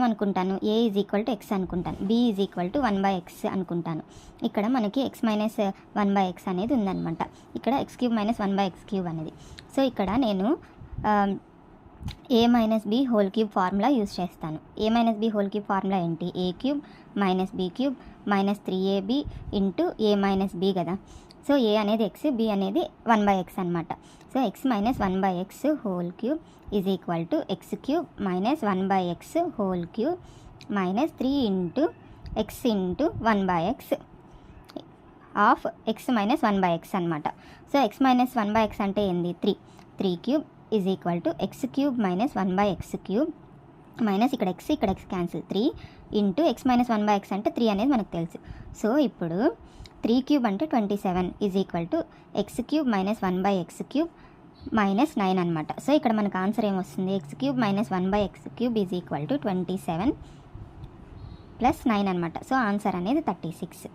ఏమనుకుంటాను, a is equal to X అనుకుంటాను, b is equal to 1/x అనుకుంటాను. ఇక్కడ మనకి x మైనస్ 1/x అనేది ఉందన్నమాట. ఇక్కడ x³ మైనస్ 1/x³ అనేది. సో ఇక్కడ నేను a minus b whole cube formula use చేస్తాను. a minus b whole cube formula ఏంటి, a³ minus b³ minus 3ab into a minus b కదా. సో a అనేది x, b అనేది 1/x అనమాట. So x minus 1/x whole cube is equal to x³ minus 1/x whole cube minus 3 into x into 1/x of x minus 1/x అనమాట. So x minus 1/x అంటే ఏంది, 3³ is equal to x³ minus 1/x³ minus ఇక్కడ x cancel 3 into x minus 1/x అంటే 3 అనేది మనకు తెలుసు. So ఇప్పుడు 3³ అంటే 27 is equal to x³ minus 1/x³ minus 9 అనమాట. సో ఇక్కడ మనకు ఆన్సర్ ఏమొస్తుంది, x³ minus 1/x³ is equal to 27 plus 9 అనమాట. సో ఆన్సర్ అనేది 36.